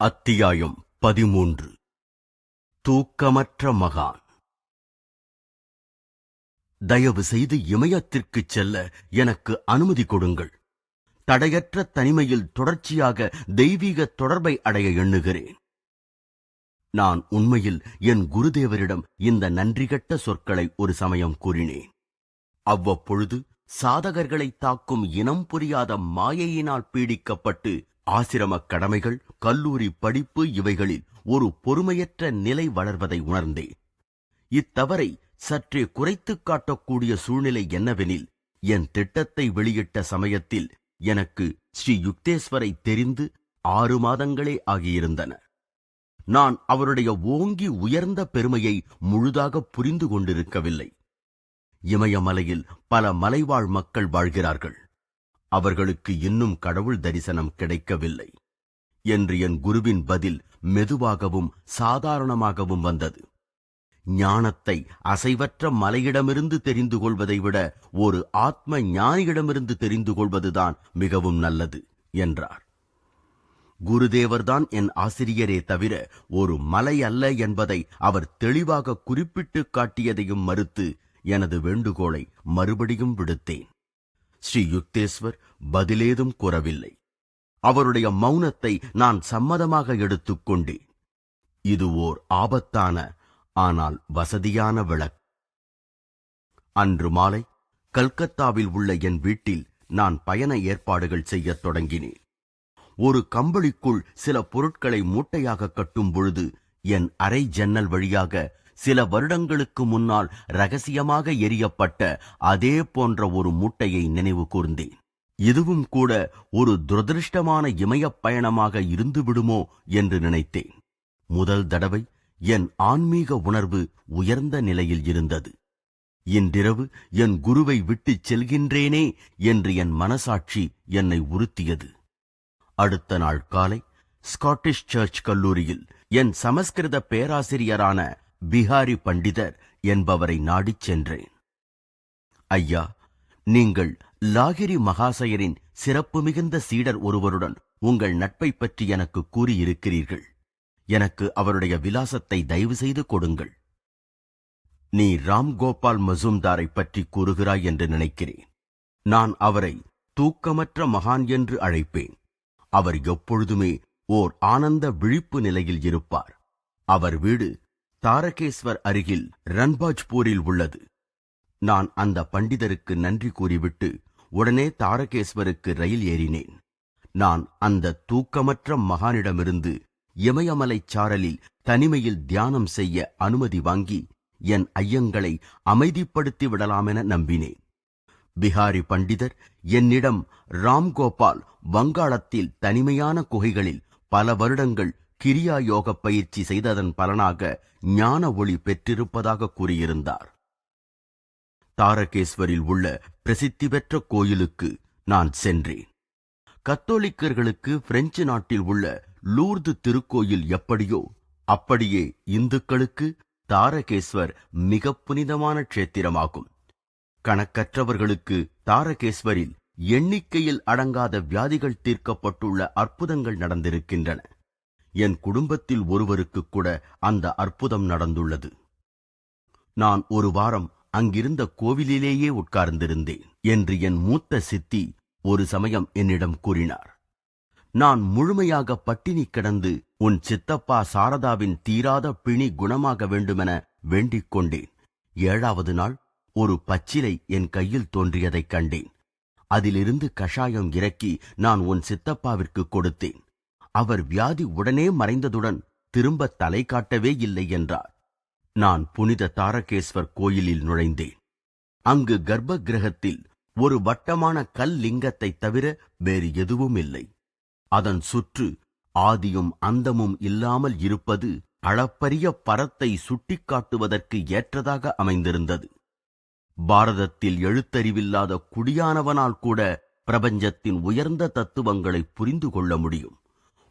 அத்தியாயம் 13. தூக்கமற்ற மகான். தயவு செய்து இமயத்திற்குச் செல்ல எனக்கு அனுமதி கொடுங்கள். தடையற்ற தனிமையில் தொடர்ச்சியாக தெய்வீக தொடர்பை அடைய எண்ணுகிறேன். நான் உண்மையில் என் குருதேவரிடம் இந்த நன்றிகட்ட சொற்களை ஒரு சமயம் கூறினேன். அவ்வப்பொழுது சாதகர்களை தாக்கும் இனம் புரியாத மாயையினால் பீடிக்கப்பட்டு ஆசிரமக் கடமைகள், கல்லூரி படிப்பு இவைகளில் ஒரு பொறுமையற்ற நிலை வளர்வதை உணர்ந்தேன். இத்தவறை சற்றே குறைத்துக் காட்டக்கூடிய சூழ்நிலை என்னவெனில், என் திட்டத்தை வெளியிட்ட சமயத்தில் எனக்கு ஸ்ரீ யுக்தேஸ்வரை தெரிந்து 6 மாதங்களே ஆகியிருந்தன. நான் அவருடைய ஓங்கி உயர்ந்த பெருமையை முழுதாக புரிந்து கொண்டிருக்கவில்லை. இமயமலையில் பல மலைவாழ் மக்கள் வாழ்கிறார்கள். அவர்களுக்கு இன்னும் கடவுள் தரிசனம் கிடைக்கவில்லை என்று என் குருவின் பதில் மெதுவாகவும் சாதாரணமாகவும் வந்தது. ஞானத்தை அசைவற்ற மலையிடமிருந்து தெரிந்து கொள்வதை விட ஒரு ஆத்ம ஞானியிடமிருந்து தெரிந்து கொள்வதுதான் மிகவும் நல்லது என்றார். குருதேவர்தான் என் ஆசிரியரே தவிர ஒரு மலை அல்ல என்பதை அவர் தெளிவாக குறிப்பிட்டு காட்டியதையும் மறுத்து எனது வேண்டுகோளை மறுபடியும் விடுத்தேன். ஸ்ரீ யுக்தேஸ்வர் பதிலேதும் கூறவில்லை. அவருடைய மௌனத்தை நான் சம்மதமாக எடுத்துக்கொண்டேன். இது ஓர் ஆபத்தான ஆனால் வசதியான விளக்கு. அன்று மாலை கல்கத்தாவில் உள்ள என் வீட்டில் நான் பயண ஏற்பாடுகள் செய்யத் தொடங்கினேன். ஒரு கம்பளிக்குள் சில பொருட்களை மூட்டையாக கட்டும் பொழுது என் அறை ஜன்னல் வழியாக சில வருடங்களுக்கு முன்னால் ரகசியமாக எரியப்பட்ட அதே போன்ற ஒரு மூட்டையை நினைவு கூர்ந்தேன். இதுவும் கூட ஒரு துரதிருஷ்டமான இமயப் பயணமாக இருந்து விடுமோ என்று நினைத்தேன். முதல் தடவை என் ஆன்மீக உணர்வு உயர்ந்த நிலையில் இருந்தது. இன்றிரவு என் குருவை விட்டுச் செல்கின்றேனே என்று என் மனசாட்சி என்னை உறுத்தியது. அடுத்த நாள் காலை ஸ்காட்டிஷ் சர்ச் கல்லூரியில் என் சமஸ்கிருத பேராசிரியரான பிஹாரி பண்டிதர் என்பவரை நாடிச் சென்றேன். ஐயா, நீங்கள் லாகிரி மகாசயரின் சிறப்பு மிகுந்த சீடர் ஒருவருடன் உங்கள் நட்பை பற்றி எனக்கு கூறியிருக்கிறீர்கள். எனக்கு அவருடைய விலாசத்தை தயவு செய்து கொடுங்கள். நீ ராம்கோபால் மசூம்தாரை பற்றி கூறுகிறாய் என்று நினைக்கிறேன். நான் அவரை தூக்கமற்ற மகான் என்று அழைப்பேன். அவர் எப்பொழுதுமே ஓர் ஆனந்த விழிப்பு நிலையில் இருப்பார். அவர் வீடு தாரகேஸ்வர் அருகில் ரன்பாஜ்பூரில் உள்ளது. நான் அந்த பண்டிதருக்கு நன்றி கூறிவிட்டு உடனே தாரகேஸ்வருக்கு ரயில் ஏறினேன். நான் அந்த தூக்கமற்ற மகானிடமிருந்து இமயமலைச் சாரலில் தனிமையில் தியானம் செய்ய அனுமதி வாங்கி என் ஐயங்களை அமைதிப்படுத்தி விடலாமென நம்பினேன். பிஹாரி பண்டிதர் என்னிடம் ராம்கோபால் வங்காளத்தில் தனிமையான குகைகளில் பல வருடங்கள் கிரியா யோக பயிற்சி செய்ததன் பலனாக ஞான ஒளி பெற்றிருப்பதாக கூறியிருந்தார். தாரகேஸ்வரில் உள்ள பிரசித்தி பெற்ற கோயிலுக்கு நான் சென்றேன். கத்தோலிக்கர்களுக்கு பிரெஞ்சு நாட்டில் உள்ள லூர்து திருக்கோயில் எப்படியோ அப்படியே இந்துக்களுக்கு தாரகேஸ்வர் மிக புனிதமான க்ஷேத்திரமாகும். கணக்கற்றவர்களுக்கு தாரகேஸ்வரில் எண்ணிக்கையில் அடங்காத வியாதிகள் தீர்க்கப்பட்டுள்ள அற்புதங்கள் நடந்திருக்கின்றன. என் குடும்பத்தில் ஒருவருக்கு கூட அந்த அற்புதம் நடந்துள்ளது. நான் ஒரு வாரம் அங்கிருந்த கோவிலிலேயே உட்கார்ந்திருந்தேன் என்று என் மூத்த சித்தி ஒரு சமயம் என்னிடம் கூறினார். நான் முழுமையாக பட்டினி கிடந்து உன் சித்தப்பா சாரதாவின் தீராத பிணி குணமாக வேண்டுமென வேண்டிக் கொண்டேன். 7வது நாள் ஒரு பச்சிலை என் கையில் தோன்றியதைக் கண்டேன். அதிலிருந்து கஷாயம் இறக்கி நான் உன் சித்தப்பாவிற்கு கொடுத்தேன். அவர் வியாதி உடனே மறைந்ததுடன் திரும்ப தலை காட்டவே இல்லை என்றார். நான் புனித தாரகேஸ்வர் கோயிலில் நுழைந்தேன். அங்கு கர்ப்ப கிரகத்தில் ஒரு வட்டமான கல் லிங்கத்தை தவிர வேறு எதுவும் இல்லை. அதன் சுற்று ஆதியும் அந்தமும் இல்லாமல் இருப்பது அளப்பரிய பரத்தை சுட்டிக்காட்டுவதற்கு ஏற்றதாக அமைந்திருந்தது. பாரதத்தில் எழுத்தறிவில்லாத குடியானவனால் கூட பிரபஞ்சத்தின் உயர்ந்த தத்துவங்களை புரிந்து கொள்ள முடியும்.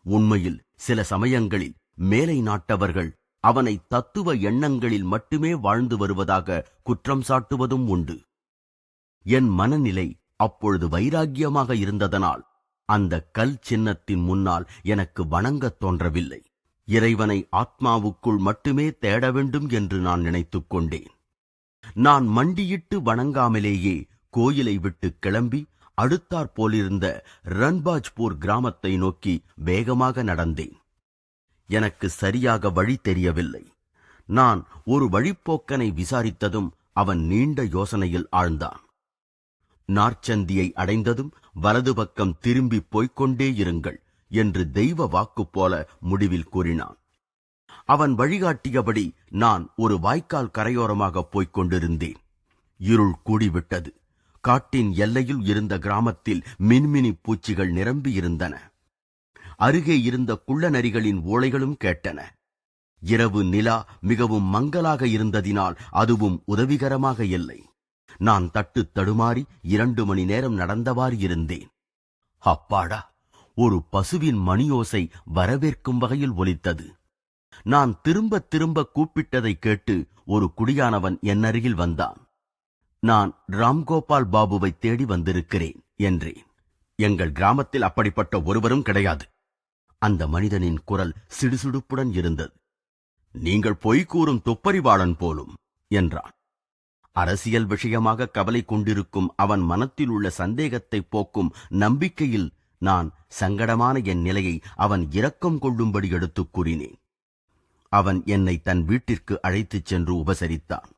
உண்மையில் சில சமயங்களில் மேலை நாட்டவர்கள் அவனை தத்துவ எண்ணங்களில் மட்டுமே வாழ்ந்து வருவதாக குற்றம் சாட்டுவதும் உண்டு. என் மனநிலை அப்பொழுது வைராக்கியமாக இருந்ததனால் அந்த கல் சின்னத்தின் முன்னால் எனக்கு வணங்கத் தோன்றவில்லை. இறைவனை ஆத்மாவுக்குள் மட்டுமே தேட வேண்டும் என்று நான் நினைத்துக் கொண்டேன். நான் மண்டியிட்டு வணங்காமலேயே கோயிலை விட்டு கிளம்பி அடுத்தாற்போலிருந்த ரன்பாஜ்பூர் கிராமத்தை நோக்கி வேகமாக நடந்தேன். எனக்கு சரியாக வழி தெரியவில்லை. நான் ஒரு வழிப்போக்கனை விசாரித்ததும் அவன் நீண்ட யோசனையில் ஆழ்ந்தான். நார்ச்சந்தியை அடைந்ததும் வலது பக்கம் திரும்பி போய்க்கொண்டே இருங்கள் என்று தெய்வ வாக்கு போல முடிவில் கூறினான். அவன் வழிகாட்டியபடி நான் ஒரு வாய்க்கால் கரையோரமாக போய்க் கொண்டிருந்தேன். இருள் கூடிவிட்டது. காட்டின் எல்லையில் இருந்த கிராமத்தில் மின்மினி பூச்சிகள் நிரம்பியிருந்தன. அருகே இருந்த குள்ளநரிகளின் ஓலைகளும் கேட்டன. இரவு நிலா மிகவும் மங்கலாக இருந்ததினால் அதுவும் உதவிகரமாக இல்லை. நான் தட்டு தடுமாறி 2 மணி நேரம் நடந்தவாறு இருந்தேன். அப்பாடா, ஒரு பசுவின் மணியோசை வரவேற்கும் வகையில் ஒலித்தது. நான் திரும்ப திரும்ப கூப்பிட்டதை கேட்டு ஒரு குடியானவன் என் அருகில் வந்தான். நான் ராம்கோபால் பாபுவை தேடி வந்திருக்கிறேன் என்றேன். எங்கள் கிராமத்தில் அப்படிப்பட்ட ஒருவரும் கிடையாது. அந்த மனிதனின் குரல் சிடுசிடுப்புடன் இருந்தது. நீங்கள் பொய் கூறும் துப்பறிவாளன் போலும் என்றான். அரசியல் விஷயமாக கவலை கொண்டிருக்கும் அவன் மனத்தில் உள்ள சந்தேகத்தை போக்கும் நம்பிக்கையில் நான் சங்கடமான என் நிலையை அவன் இரக்கம் கொள்ளும்படி எடுத்துக் கூறினேன். அவன் என்னை தன் வீட்டிற்கு அழைத்துச் சென்று உபசரித்தான்.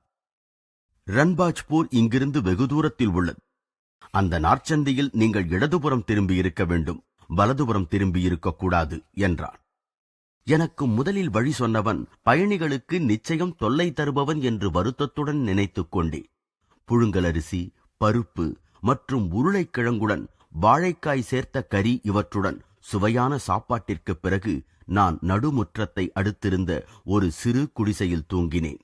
ரன்பாஜ்பூர் இங்கிருந்து வெகு தூரத்தில் உள்ளது. அந்த நார்ச்சந்தியில் நீங்கள் இடதுபுறம் திரும்பி இருக்க வேண்டும், வலதுபுறம் திரும்பி இருக்கக்கூடாது என்றான். எனக்கு முதலில் வழி சொன்னவன் பயணிகளுக்கு நிச்சயம் தொல்லை தருபவன் என்று வருத்தத்துடன் நினைத்துக் கொண்டேன். புழுங்கலரிசி, பருப்பு மற்றும் உருளைக்கிழங்குடன் வாழைக்காய் சேர்த்த கறி இவற்றுடன் சுவையான சாப்பாட்டிற்கு பிறகு நான் நடுமுற்றத்தை அடுத்திருந்த ஒரு சிறு குடிசையில் தூங்கினேன்.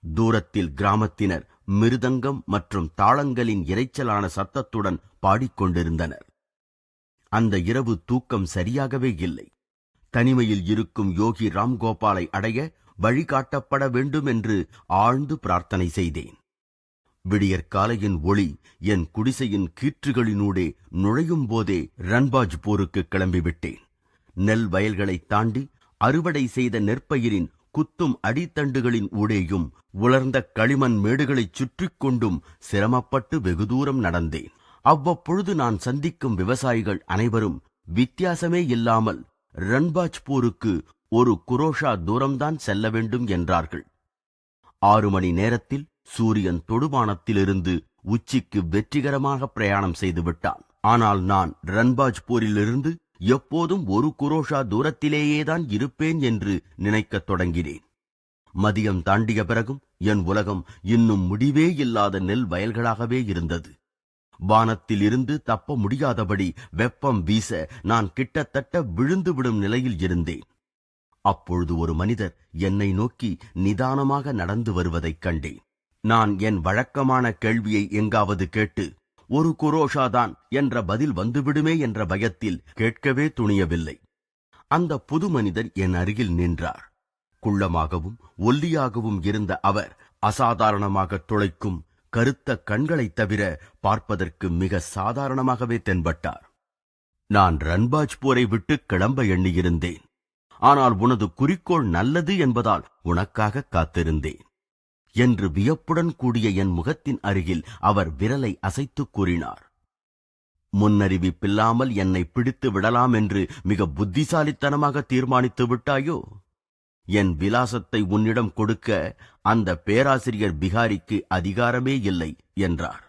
தூரத்தில் கிராமத்தினர் மிருதங்கம் மற்றும் தாளங்களின் இரைச்சலான சத்தத்துடன் பாடிக்கொண்டிருந்தனர். அந்த இரவு தூக்கம் சரியாகவே இல்லை. தனிமையில் இருக்கும் யோகி ராம்கோபாலை அடைய வழிகாட்டப்பட வேண்டும் என்று ஆழ்ந்து பிரார்த்தனை செய்தேன். விடியற்காலையின் ஒளி என் குடிசையின் கீற்றுகளினூடே நுழையும் போதே ரன்பாஜ்பூருக்கு கிளம்பிவிட்டேன். நெல் வயல்களை தாண்டி அறுவடை செய்த நெற்பயிரின் குத்தும் அடித்தண்டுகளின் ஊடேயும் உலர்ந்த களிமண் மேடுகளைச் சுற்றி கொண்டும் சிரமப்பட்டு வெகு தூரம் நடந்தேன். அவ்வப்பொழுது நான் சந்திக்கும் விவசாயிகள் அனைவரும் வித்தியாசமே இல்லாமல் ரன்பாஜ்பூருக்கு ஒரு குரோஷா தூரம்தான் செல்ல வேண்டும் என்றார்கள். 6 மணி நேரத்தில் சூரியன் தொடுவானத்திலிருந்து உச்சிக்கு வெற்றிகரமாக பிரயாணம் செய்துவிட்டான். ஆனால் நான் ரன்பாஜ்பூரிலிருந்து எப்போதும் ஒரு குரோஷா தூரத்திலேயேதான் இருப்பேன் என்று நினைக்கத் தொடங்கினேன். மதியம் தாண்டிய பிறகும் என் உலகம் இன்னும் முடிவே இல்லாத நெல் வயல்களாகவே இருந்தது. வானத்தில் இருந்து தப்ப முடியாதபடி வெப்பம் வீச நான் கிட்டத்தட்ட விழுந்துவிடும் நிலையில் இருந்தேன். அப்பொழுது ஒரு மனிதர் என்னை நோக்கி நிதானமாக நடந்து வருவதைக் கண்டேன். நான் என் வழக்கமான கேள்வியை எங்காவது கேட்டு ஒரு குரோஷாதான் என்ற பதில் வந்துவிடுமே என்ற பயத்தில் கேட்கவே துணியவில்லை. அந்த புது மனிதர் என் அருகில் நின்றார். குள்ளமாகவும் ஒல்லியாகவும் இருந்த அவர் அசாதாரணமாக துளைக்கும் கருத்த கண்களைத் தவிர பார்ப்பதற்கு மிக சாதாரணமாகவே தென்பட்டார். நான் ரன்பாஜ்பூரை விட்டு கிளம்ப எண்ணியிருந்தேன். ஆனால் உனது குறிக்கோள் நல்லது என்பதால் உனக்காக காத்திருந்தேன் என்று வியப்புடன் கூடிய என் முகத்தின் அருகில் அவர் விரலை அசைத்து கூறினார். முன்னறிவிப்பில்லாமல் என்னை பிடித்து விடலாம் என்று மிக புத்திசாலித்தனமாக தீர்மானித்து விட்டாயோ? என் விலாசத்தை உன்னிடம் கொடுக்க அந்த பேராசிரியர் பிகாரிக்கு அதிகாரமே இல்லை என்றார்.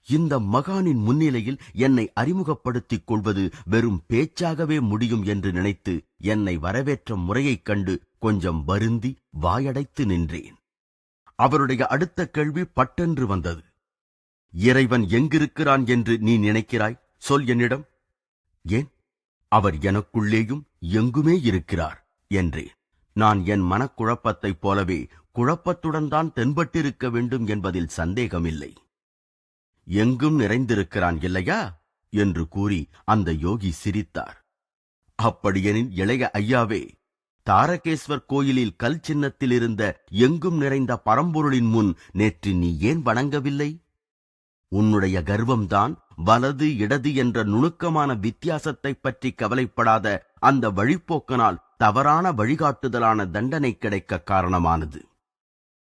இந்த மகானின் முன்னிலையில் என்னை அறிமுகப்படுத்திக் கொள்வது வெறும் பேச்சாகவே முடியும் என்று நினைத்து என்னை வரவேற்ற முறையைக் கண்டு கொஞ்சம் வருந்தி வாயடைத்து நின்றேன். அவருடைய அடுத்த கேள்வி பட்டென்று வந்தது. இறைவன் எங்கிருக்கிறான் என்று நீ நினைக்கிறாய்? சொல் என்னிடம். ஏன்? அவர் எனக்குள்ளேயும் எங்குமே இருக்கிறார் என்றேன். நான் என் மனக்குழப்பத்தைப் போலவே குழப்பத்துடன் தான் தென்பட்டிருக்க வேண்டும் என்பதில் சந்தேகமில்லை. எங்கும் நிறைந்திருக்கிறான் இல்லையா என்று கூறி அந்த யோகி சிரித்தார். அப்படியெனில் இளைய ஐயாவே, தாரகேஸ்வர் கோயிலில் கல் சின்னத்தில் இருந்த எங்கும் நிறைந்த பரம்பொருளின் முன் நேற்று நீ ஏன் வணங்கவில்லை? உன்னுடைய கர்வம்தான் வலது இடது என்ற நுணுக்கமான வித்தியாசத்தை பற்றி கவலைப்படாத அந்த வழிப்போக்கனால் தவறான வழிகாட்டுதலான தண்டனை கிடைக்க காரணமானது.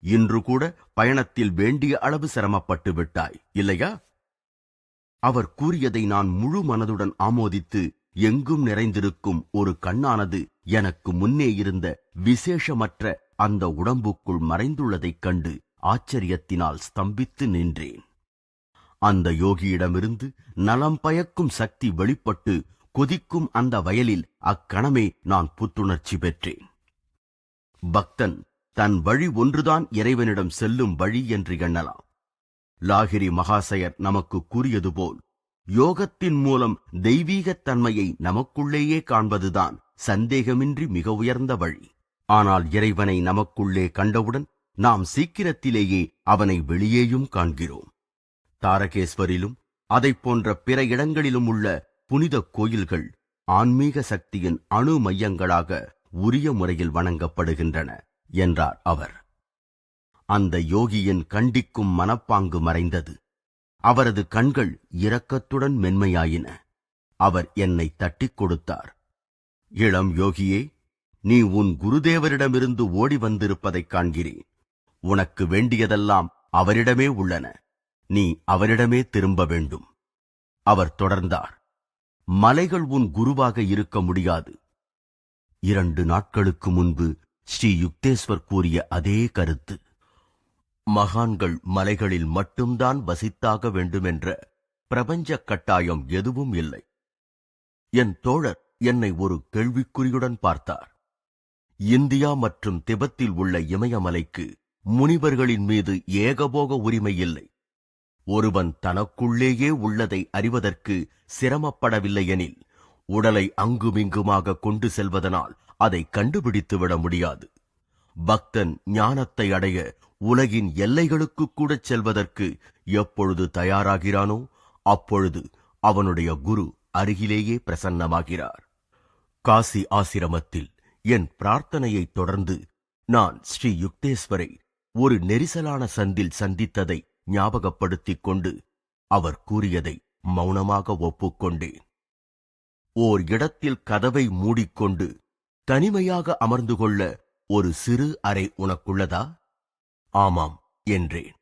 இன்று கூட பயணத்தில் வேண்டிய அளவு சிரமப்பட்டு விட்டாய், இல்லையா? அவர் கூறியதை நான் முழு மனதுடன் ஆமோதித்து, எங்கும் நிறைந்திருக்கும் ஒரு கண்ணானது எனக்கு முன்னே இருந்த விசேஷமற்ற அந்த உடம்புக்குள் மறைந்துள்ளதைக் கண்டு ஆச்சரியத்தினால் ஸ்தம்பித்து நின்றேன். அந்த யோகியிடமிருந்து நலம் பயக்கும் சக்தி வெளிப்பட்டு கொதிக்கும் அந்த வயலில் அக்கணமே நான் புத்துணர்ச்சி பெற்றேன். பக்தன் தன் வழி ஒன்றுதான் இறைவனிடம் செல்லும் வழி என்று எண்ணலாம். லாகிரி மகாசயர் நமக்கு கூறியது போல், யோகத்தின் மூலம் தெய்வீகத் தன்மையை நமக்குள்ளேயே காண்பதுதான் சந்தேகமின்றி மிக உயர்ந்த வழி. ஆனால் இறைவனை நமக்குள்ளே கண்டவுடன் நாம் சீக்கிரத்திலேயே அவனை வெளியேயும் காண்கிறோம். தாரகேஸ்வரிலும் அதைப் போன்ற பிற இடங்களிலும் உள்ள புனித கோயில்கள் ஆன்மீக சக்தியின் அணு மையங்களாக உரிய முறையில் வணங்கப்படுகின்றன என்றார் அவர். அந்த யோகியின் கண்டிக்கும் மனப்பாங்கு மறைந்தது. அவரது கண்கள் இரக்கத்துடன் மென்மையாயின. அவர் என்னை தட்டிக் கொடுத்தார். இளம் யோகியே, நீ உன் குருதேவரிடமிருந்து ஓடி வந்திருப்பதைக் காண்கிறேன். உனக்கு வேண்டியதெல்லாம் அவரிடமே உள்ளன. நீ அவரிடமே திரும்ப வேண்டும். அவர் தொடர்ந்தார். மலைகள் உன் குருவாக இருக்க முடியாது. 2 நாட்களுக்கு முன்பு ஸ்ரீ யுக்தேஸ்வர் கூறிய அதே கருத்து. மகான்கள் மலைகளில் மட்டும்தான் வசித்தாக வேண்டுமென்ற பிரபஞ்ச கட்டாயம் எதுவும் இல்லை. என் தோழர் என்னை ஒரு கேள்விக்குறியுடன் பார்த்தார். இந்தியா மற்றும் திபெத்தில் உள்ள இமயமலைக்கு முனிவர்களின் மீது ஏகபோக உரிமை இல்லை. ஒருவன் தனக்குள்ளேயே உள்ளதை அறிவதற்கு சிரமப்படவில்லையெனில் உடலை அங்குமிங்குமாக கொண்டு செல்வதனால் அதை கண்டுபிடித்துவிட முடியாது. பக்தன் ஞானத்தை அடைய உலகின் எல்லைகளுக்கு கூட செல்வதற்கு எப்பொழுது தயாராகிறானோ அப்பொழுது அவனுடைய குரு அருகிலேயே பிரசன்னமாகிறார். காசி ஆசிரமத்தில் என் பிரார்த்தனையை தொடர்ந்து நான் ஸ்ரீ யுக்தேஸ்வரை ஒரு நெரிசலான சந்தில் சந்தித்ததை ஞாபகப்படுத்திக் கொண்டு அவர் கூறியதை மௌனமாக ஒப்புக்கொண்டேன். ஓர் இடத்தில் கதவை மூடிக்கொண்டு தனிமையாக அமர்ந்து கொள்ள ஒரு சிறு அறை உனக்குள்ளதா? ஆமாம் என்றேன்.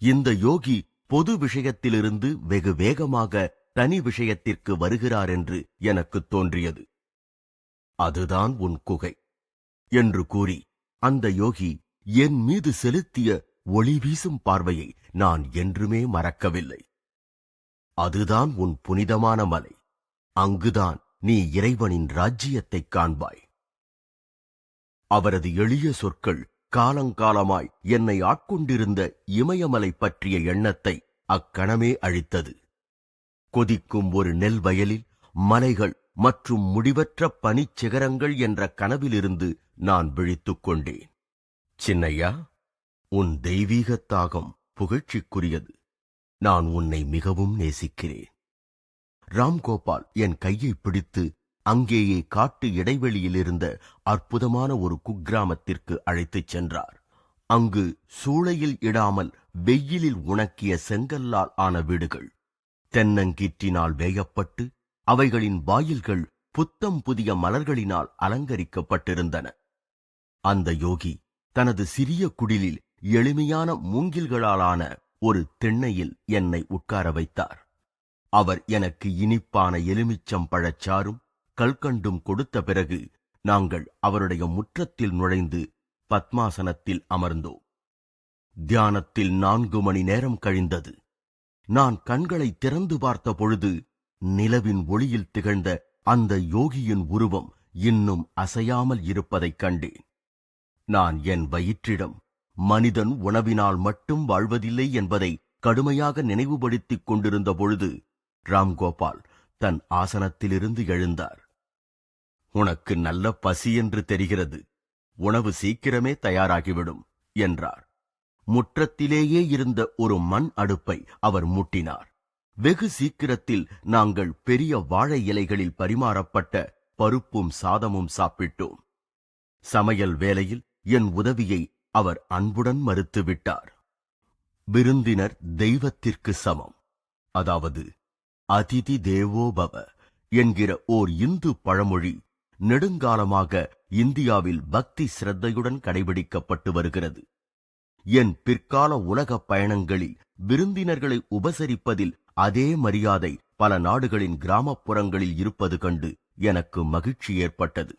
இந்த யோகி பொது விஷயத்திலிருந்து வெகு வேகமாக தனி விஷயத்திற்கு வருகிறார் என்று எனக்கு தோன்றியது. அதுதான் உன் குகை என்று கூறி அந்த யோகி என் மீது செலுத்திய ஒளி வீசும் பார்வையை நான் என்றுமே மறக்கவில்லை. அதுதான் உன் புனிதமான மலை. அங்குதான் நீ இறைவனின் ராஜ்ஜியத்தைக் காண்பாய். அவரது எளிய சொற்கள் காலங்காலமாய் என்னை ஆட்கொண்டிருந்த இமயமலை பற்றிய எண்ணத்தை அக்கணமே அழித்தது. கொதிக்கும் ஒரு நெல் வயலில் மலைகள் மற்றும் முடிவற்ற பனிச்சிகரங்கள் என்ற கனவிலிருந்து நான் விழித்துக் கொண்டேன். சின்னையா, உன் தெய்வீகத் தாகம் புகழ்ச்சிக்குரியது. நான் உன்னை மிகவும் நேசிக்கிறேன். ராம்கோபால் என் கையை பிடித்து அங்கேயே காட்டு இடைவெளியில் இருந்த அற்புதமான ஒரு குக்கிராமத்திற்கு அழைத்துச் சென்றார். அங்கு சூளையில் இடாமல் வெயிலில் உணக்கிய செங்கல்லால் ஆன வீடுகள், தென்னங்கீற்றினால் வேயப்பட்டு அவைகளின் வாயில்கள் புத்தம் புதிய மலர்களினால் அலங்கரிக்கப்பட்டிருந்தன. அந்த யோகி தனது சிறிய குடிலில் எளிமையான மூங்கில்களாலான ஒரு திண்ணையில் என்னை உட்கார வைத்தார். அவர் எனக்கு இனிப்பான எலுமிச்சம்பழச்சாறும் கல்கண்டும் கொடுத்த பிறகு நாங்கள் அவருடைய முற்றத்தில் நுழைந்து பத்மாசனத்தில் அமர்ந்தோம். தியானத்தில் 4 மணி நேரம் கழிந்தது. நான் கண்களை திறந்து பார்த்த பொழுது நிலவின் ஒளியில் திகழ்ந்த அந்த யோகியின் உருவம் இன்னும் அசையாமல் இருப்பதைக் கண்டேன். நான் என் வயிற்றிடம் மனிதன் உணவினால் மட்டும் வாழ்வதில்லை என்பதை கடுமையாக நினைவுபடுத்திக் கொண்டிருந்த பொழுது ராம்கோபால் தன் ஆசனத்திலிருந்து எழுந்தார். உனக்கு நல்ல பசி என்று தெரிகிறது. உணவு சீக்கிரமே தயாராகிவிடும் என்றார். முற்றத்திலேயே இருந்த ஒரு மண் அடுப்பை அவர் மூட்டினார். வெகு சீக்கிரத்தில் நாங்கள் பெரிய வாழை இலைகளில் பரிமாறப்பட்ட பருப்பும் சாதமும் சாப்பிட்டோம். சமையல் வேளையில் என் உதவியை அவர் அன்புடன் மறுத்துவிட்டார். விருந்தினர் தெய்வத்திற்கு சமம். அதாவது அதிதி தேவோபவ என்கிற ஓர் இந்து பழமொழி நெடுங்காலமாக இந்தியாவில் பக்தி சிரத்தையுடன் கடைபிடிக்கப்பட்டு வருகிறது. என் பிற்கால உலகப் பயணங்களில் விருந்தினர்களை உபசரிப்பதில் அதே மரியாதை பல நாடுகளின் கிராமப்புறங்களில் இருப்பது கண்டு எனக்கு மகிழ்ச்சி ஏற்பட்டது.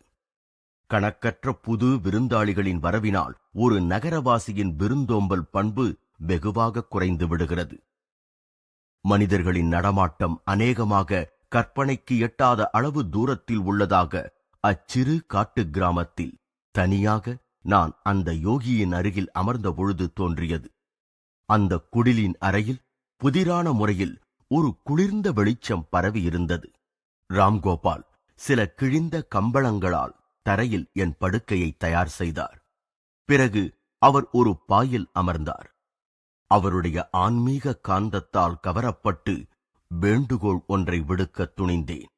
கணக்கற்ற புது விருந்தாளிகளின் வரவினால் ஒரு நகரவாசியின் விருந்தோம்பல் பண்பு வெகுவாக குறைந்து விடுகிறது. மனிதர்களின் நடமாட்டம் அநேகமாக கற்பனைக்கு எட்டாத அளவு தூரத்தில் உள்ளதாக அச்சிறு காட்டு கிராமத்தில் தனியாக நான் அந்த யோகியின் அருகில் அமர்ந்த பொழுது தோன்றியது. அந்த குடிலின் அறையில் புதிரான முறையில் ஒரு குளிர்ந்த வெளிச்சம் பரவி இருந்தது. ராம்கோபால் சில கிழிந்த கம்பளங்களால் தரையில் என் படுக்கையை தயார் செய்தார். பிறகு அவர் ஒரு பாயில் அமர்ந்தார். அவருடைய ஆன்மீக காந்தத்தால் கவரப்பட்டு வேண்டுகோள் ஒன்றை விடுக்க துணிந்தேன்.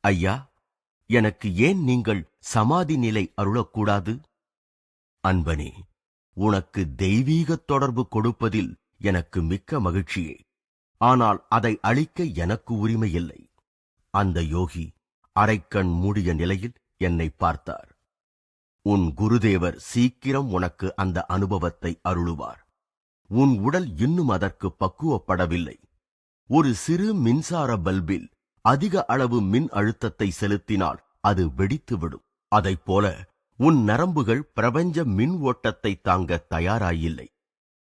ஐயா, எனக்கு ஏன் நீங்கள் சமாதி நிலை அருளக்கூடாது? அன்பனே, உனக்கு தெய்வீக தொடர்பு கொடுப்பதில் எனக்கு மிக்க மகிழ்ச்சியே. ஆனால் அதை அளிக்க எனக்கு உரிமை இல்லை. அந்த யோகி அரைக்கண் மூடிய நிலையில் என்னை பார்த்தார். உன் குருதேவர் சீக்கிரம் உனக்கு அந்த அனுபவத்தை அருளுவார். உன் உடல் இன்னும் அதற்கு பக்குவப்படவில்லை. ஒரு சிறு மின்சார பல்பில் அதிக அளவு மின் அழுத்தத்தை செலுத்தினால் அது வெடித்துவிடும். அதைப்போல உன் நரம்புகள் பிரபஞ்ச மின் ஓட்டத்தை தாங்க தயாராயில்லை.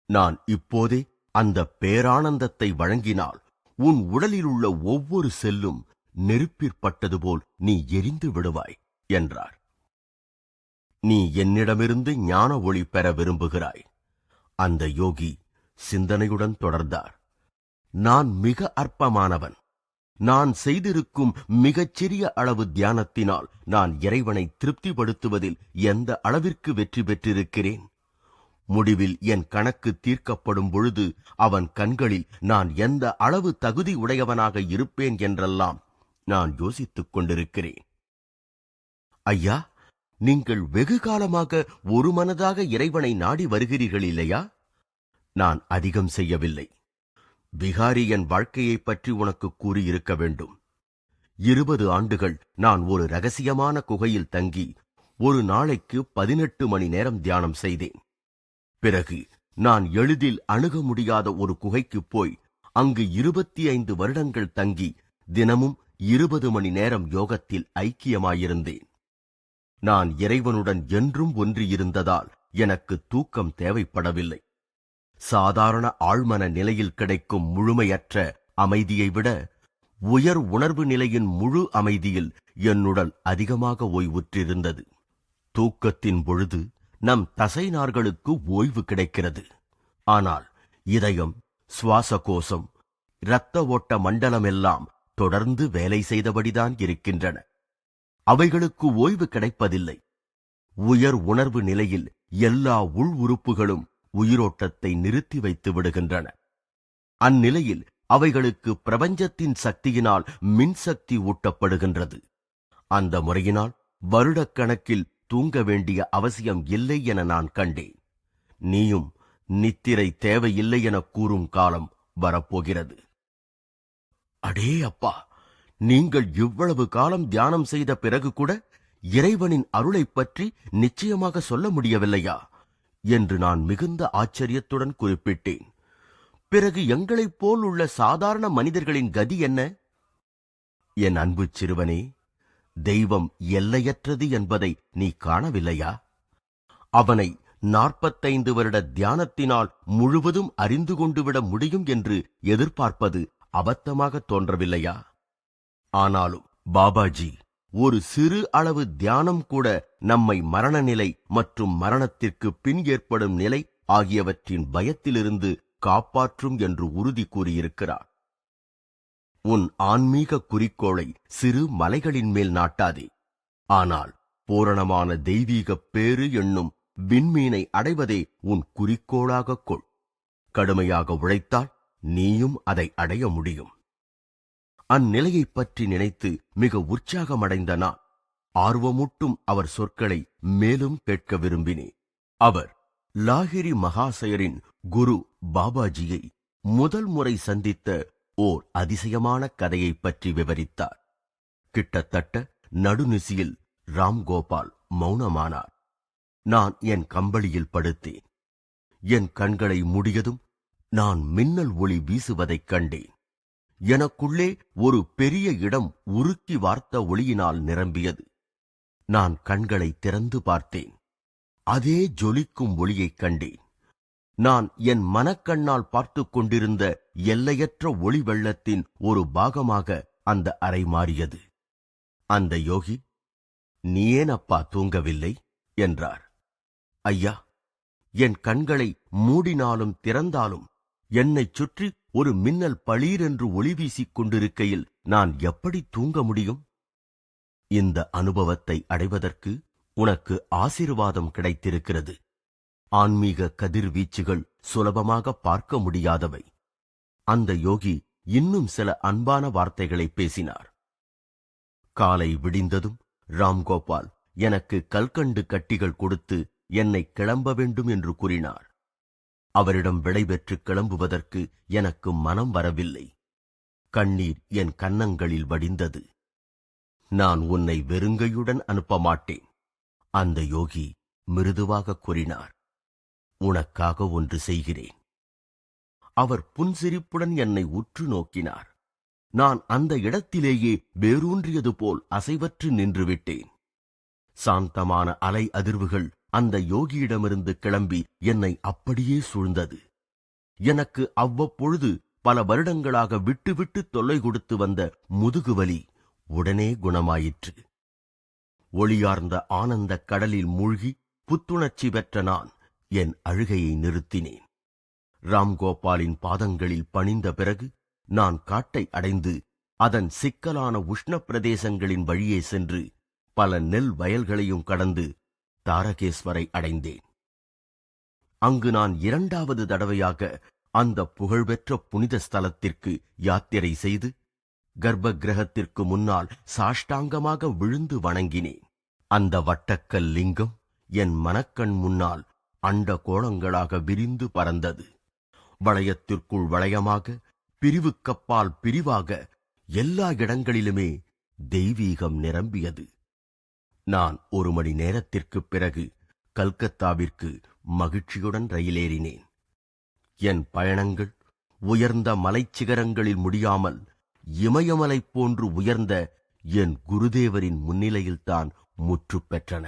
நான் இப்போதே அந்த பேரானந்தத்தை வழங்கினால் உன் உடலில் உள்ள ஒவ்வொரு செல்லும் நெருப்பிற்பட்டது போல் நீ எரிந்து விடுவாய் என்றார். நீ என்னிடமிருந்து ஞான ஒளி பெற விரும்புகிறாய். அந்த யோகி சிந்தனையுடன் தொடர்ந்தார். நான் மிக அற்பமானவன். நான் செய்திருக்கும் மிகச்சிறிய அளவு தியானத்தினால் நான் இறைவனை திருப்திப்படுத்துவதில் எந்த அளவிற்கு வெற்றி பெற்றிருக்கிறேன்? முடிவில் என் கணக்கு தீர்க்கப்படும் பொழுது அவன் கண்களில் நான் எந்த அளவு தகுதி உடையவனாக இருப்பேன் என்றெல்லாம் நான் யோசித்துக் கொண்டிருக்கிறேன். ஐயா, நீங்கள் வெகு காலமாக ஒரு மனதாக இறைவனை நாடி வருகிறீர்கள் இல்லையா? நான் அதிகம் செய்யவில்லை. பிகாரி என் வாழ்க்கையை பற்றி உனக்கு கூறியிருக்க வேண்டும். 20 ஆண்டுகள் நான் ஒரு ரகசியமான குகையில் தங்கி ஒரு நாளைக்கு 18 மணி நேரம் தியானம் செய்தேன். பிறகு நான் எளிதில் அணுக முடியாத ஒரு குகைக்கு போய் அங்கு 25 வருடங்கள் தங்கி தினமும் 20 மணி நேரம் யோகத்தில் ஐக்கியமாயிருந்தேன். நான் இறைவனுடன் என்றும் ஒன்றியிருந்ததால் எனக்கு தூக்கம் தேவைப்படவில்லை. சாதாரண ஆழ்மன நிலையில் கிடைக்கும் முழுமையற்ற அமைதியை விட உயர் உணர்வு நிலையின் முழு அமைதியில் என்னுடல் அதிகமாக ஓய்வுற்றிருந்தது. தூக்கத்தின் பொழுது நம் தசைநார்களுக்கு ஓய்வு கிடைக்கிறது. ஆனால் இதயம், சுவாச கோசம், இரத்த ஓட்ட மண்டலமெல்லாம் தொடர்ந்து வேலை செய்தபடிதான் இருக்கின்றன. அவைகளுக்கு ஓய்வு கிடைப்பதில்லை. உயர் உணர்வு நிலையில் எல்லா உள் உறுப்புகளும் உயிரோட்டத்தை நிறுத்தி வைத்து விடுகின்றன. அந்நிலையில் அவைகளுக்கு பிரபஞ்சத்தின் சக்தியினால் மின்சக்தி ஊட்டப்படுகின்றது. அந்த முறையினால் வருடக்கணக்கில் தூங்க வேண்டிய அவசியம் இல்லை என நான் கண்டேன். நீயும் நித்திரை தேவையில்லை என கூறும் காலம் வரப்போகிறது. அடே அப்பா, நீங்கள் இவ்வளவு காலம் தியானம் செய்த பிறகு கூட இறைவனின் அருளைப் பற்றி நிச்சயமாக சொல்ல முடியவில்லையா என்று நான் மிகுந்த ஆச்சரியத்துடன் குறிப்பிட்டேன். பிறகு எங்களைப் போல் உள்ள சாதாரண மனிதர்களின் கதி என்ன? என் அன்பு சிறுவனே, தெய்வம் எல்லையற்றது என்பதை நீ காணவில்லையா? அவனை 45 வருட தியானத்தினால் முழுவதும் அறிந்து கொண்டு விட முடியும் என்று எதிர்பார்ப்பது அபத்தமாக தோன்றவில்லையா? ஆனாலும் பாபாஜி ஒரு சிறு அளவு தியானம் கூட நம்மை மரணநிலை மற்றும் மரணத்திற்கு பின் ஏற்படும் நிலை ஆகியவற்றின் பயத்திலிருந்து காப்பாற்றும் என்று உறுதி கூறியிருக்கிறார். உன் ஆன்மீக குறிக்கோளை சிறு மலைகளின் மேல் நாட்டாதே. ஆனால் பூரணமான தெய்வீக பேறு என்னும் விண்மீனை அடைவதே உன் குறிக்கோளாகக் கொள். கடுமையாக உழைத்தால் நீயும் அதை அடைய முடியும். அந்நிலையைப் பற்றி நினைத்து மிக உற்சாகமடைந்த நான் ஆர்வமூட்டும் அவர் சொற்களை மேலும் கேட்க விரும்பினேன். அவர் லாகிரி மகாசயரின் குரு பாபாஜியை முதல் முறை சந்தித்த ஓர் அதிசயமான கதையைப் பற்றி விவரித்தார். கிட்டத்தட்ட நடுநிசியில் ராம்கோபால் மௌனமானார். நான் என் கம்பளியில் படுத்தேன். என் கண்களை மூடியதும் நான் மின்னல் ஒளி வீசுவதைக் கண்டேன். எனக்குள்ளே ஒரு பெரிய இடம் உருக்கி வார்த்த ஒளியினால் நிரம்பியது. நான் கண்களை திறந்து பார்த்தேன். அதே ஜொலிக்கும் ஒளியைக் கண்டேன். நான் என் மனக்கண்ணால் பார்த்துக் கொண்டிருந்த எல்லையற்ற ஒளி வெள்ளத்தின் ஒரு பாகமாக அந்த அறை மாறியது. அந்த யோகி, "நீ ஏன் அப்பா தூங்கவில்லை?" என்றார். ஐயா, என் கண்களை மூடினாலும் திறந்தாலும் என்னைச் சுற்றி ஒரு மின்னல் பளீரென்று ஒளி வீசிக் கொண்டிருக்கையில் நான் எப்படி தூங்க முடியும்? இந்த அனுபவத்தை அடைவதற்கு உனக்கு ஆசீர்வாதம் கிடைத்திருக்கிறது. ஆன்மீக கதிர்வீச்சுகள் சுலபமாக பார்க்க முடியாதவை. அந்த யோகி இன்னும் சில அன்பான வார்த்தைகளை பேசினார். காலை விடிந்ததும் ராம்கோபால் எனக்கு கல்கண்டு கட்டிகள் கொடுத்து என்னை கிளம்ப வேண்டும் என்று கூறினார். அவரிடம் விடைபெற்று கிளம்புவதற்கு எனக்கு மனம் வரவில்லை. கண்ணீர் என் கன்னங்களில் வடிந்தது. "நான் உன்னை வெறுங்கையுடன் அனுப்ப மாட்டேன்," அந்த யோகி மிருதுவாக கூறினார். "உனக்காக ஒன்று செய்கிறேன்." அவர் புன்சிரிப்புடன் என்னை உற்று நோக்கினார். நான் அந்த இடத்திலேயே வேரூன்றியது போல் அசைவற்று நின்றுவிட்டேன். சாந்தமான அலை அதிர்வுகள் அந்த யோகியிடமிருந்து கிளம்பி என்னை அப்படியே சூழ்ந்தது. எனக்கு அவ்வப்பொழுது பல வருடங்களாக விட்டு விட்டு தொல்லை கொடுத்து வந்த முதுகுவலி உடனே குணமாயிற்று. ஒளியார்ந்த ஆனந்த கடலில் மூழ்கி புத்துணர்ச்சி பெற்ற நான் என் அழுகையை நிறுத்தினேன். ராம்கோபாலின் பாதங்களில் பணிந்த பிறகு நான் காட்டை அடைந்து அதன் சிக்கலான உஷ்ண பிரதேசங்களின் வழியே சென்று பல நெல் வயல்களையும் கடந்து தாரகேஸ்வரை அடைந்தேன். அங்கு நான் 2வது தடவையாக அந்த புகழ்பெற்ற புனித ஸ்தலத்திற்கு யாத்திரை செய்து கர்ப்ப கிரகத்திற்கு முன்னால் சாஷ்டாங்கமாக விழுந்து வணங்கினேன். அந்த வட்டக்கல் லிங்கம் என் மனக்கண் முன்னால் அண்ட கோளங்களாக விரிந்து பறந்தது. வளையத்திற்குள் வளையமாக, பிரிவுக்கப்பால் பிரிவாக, எல்லா இடங்களிலுமே தெய்வீகம் நிரம்பியது. நான் 1 மணி நேரத்திற்குப் பிறகு கல்கத்தாவிற்கு மகிழ்ச்சியுடன் ரயிலேறினேன். என் பயணங்கள் உயர்ந்த மலைச்சிகரங்களில் முடியாமல் இமயமலை போன்று உயர்ந்த என் குருதேவரின் முன்னிலையில்தான் முற்று பெற்றன.